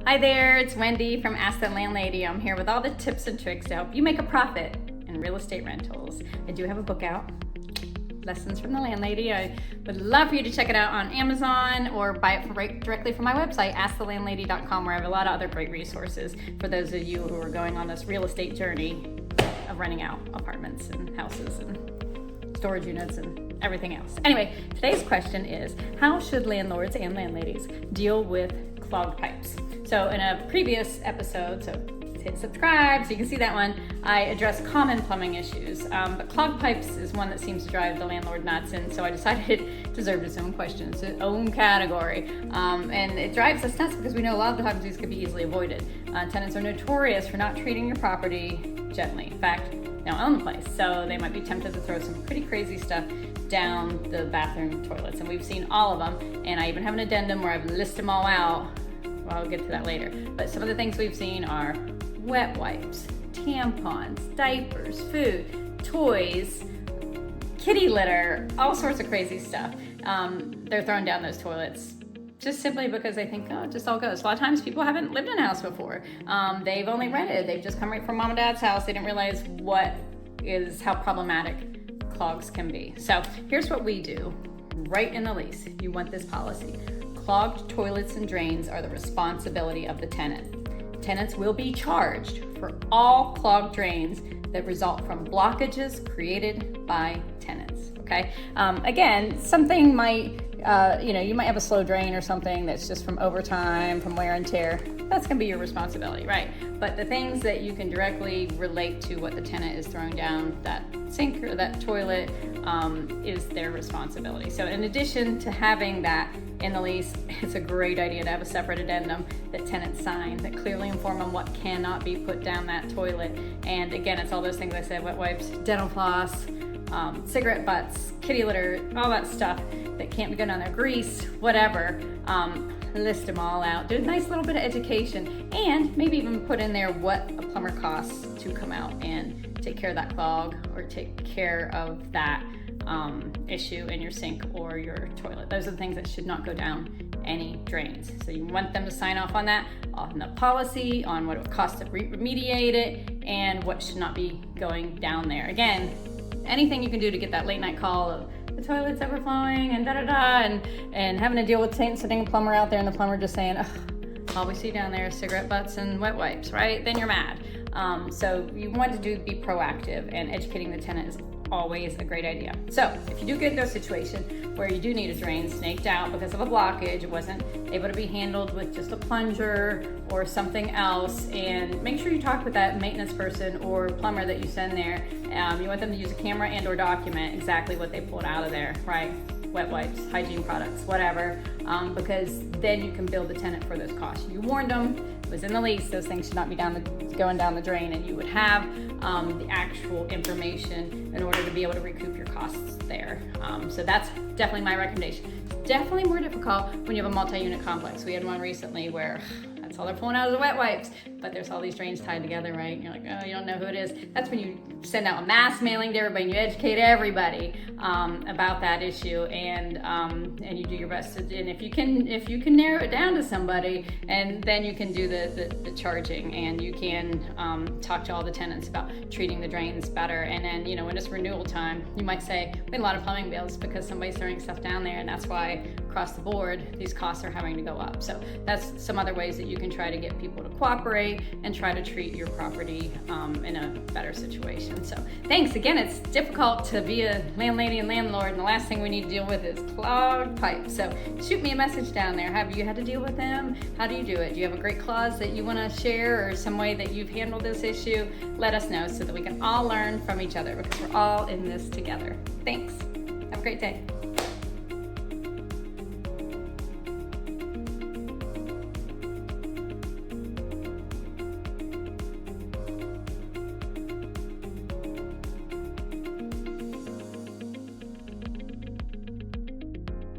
Hi there, it's Wendy from Ask the Landlady. I'm here with all the tips and tricks to help you make a profit in real estate rentals. I do have a book out, Lessons from the Landlady. I would love for you to check it out on Amazon or buy it directly from my website, askthelandlady.com, where I have a lot of other great resources for those of you who are going on this real estate journey of renting out apartments and houses and storage units and everything else. Anyway, today's question is, how should landlords and landladies deal with clogged pipes? So in a previous episode, so hit subscribe so you can see that one, I addressed common plumbing issues, but clogged pipes is one that seems to drive the landlord nuts, and so I decided it deserved its own question, its own category, and it drives us nuts because we know a lot of the times these could be easily avoided. Tenants are notorious for not treating your property gently. In fact, they don't own the place, so they might be tempted to throw some pretty crazy stuff down the bathroom toilets, and we've seen all of them, and I even have an addendum where I've listed them all out. Well, I'll get to that later, but some of the things we've seen are wet wipes, tampons, diapers, food, toys, kitty litter, all sorts of crazy stuff. They're throwing down those toilets just simply because they think, oh, it just all goes. A lot of times people haven't lived in a house before. They've only rented. They've just come right from mom and dad's house. They didn't realize how problematic clogs can be. So here's what we do. Right in the lease, you want this policy. Clogged toilets and drains are the responsibility of the tenant. Tenants will be charged for all clogged drains that result from blockages created by tenants, okay? Again, something might, you might have a slow drain or something that's just from overtime, from wear and tear. That's gonna be your responsibility, right? But the things that you can directly relate to what the tenant is throwing down that sink or that toilet is their responsibility. So in addition to having that in the lease, it's a great idea to have a separate addendum that tenants sign that clearly inform them what cannot be put down that toilet. And again, it's all those things I said, wet wipes, dental floss, cigarette butts, kitty litter, all that stuff that can't be going on there, grease, whatever. List them all out, do a nice little bit of education, and maybe even put in there what a plumber costs to come out and take care of that clog or take care of that issue in your sink or your toilet. Those are the things that should not go down any drains. So you want them to sign off on that, on the policy, on what it would cost to remediate it, and what should not be going down there. Again, anything you can do to get that late night call of the toilet's overflowing and and having to deal with sending a plumber out there and the plumber just saying, all we see down there is cigarette butts and wet wipes, right? Then you're mad. So you want to be proactive, and educating the tenant is always a great idea. So if you do get into a situation where you do need a drain snaked out because of a blockage, it wasn't able to be handled with just a plunger or something else, and make sure you talk with that maintenance person or plumber that you send there. You want them to use a camera and or document exactly what they pulled out of there, right? Wet wipes, hygiene products, whatever, because then you can bill the tenant for those costs. You warned them, it was in the lease, those things should not be going down the drain, and you would have the actual information in order to be able to recoup your costs there. So that's definitely my recommendation. It's definitely more difficult when you have a multi-unit complex. We had one recently where that's all they're pulling out of the wet wipes, but there's all these drains tied together, right? And you're like, oh, you don't know who it is. That's when you send out a mass mailing to everybody and you educate everybody about that issue, and you do your best. And if you can narrow it down to somebody, and then you can do the charging, and you can talk to all the tenants about treating the drains better. And then, when it's renewal time, you might say, we had a lot of plumbing bills because somebody's throwing stuff down there, and that's why across the board these costs are having to go up. So that's some other ways that you can try to get people to cooperate and try to treat your property in a better situation. So thanks again. It's difficult to be a landlady and landlord, and the last thing we need to deal with is clogged pipes. So shoot me a message down there. Have you had to deal with them? How do you do it? Do you have a great clause that you want to share, or some way that you've handled this issue? Let us know so that we can all learn from each other, because we're all in this together. Thanks. Have a great day.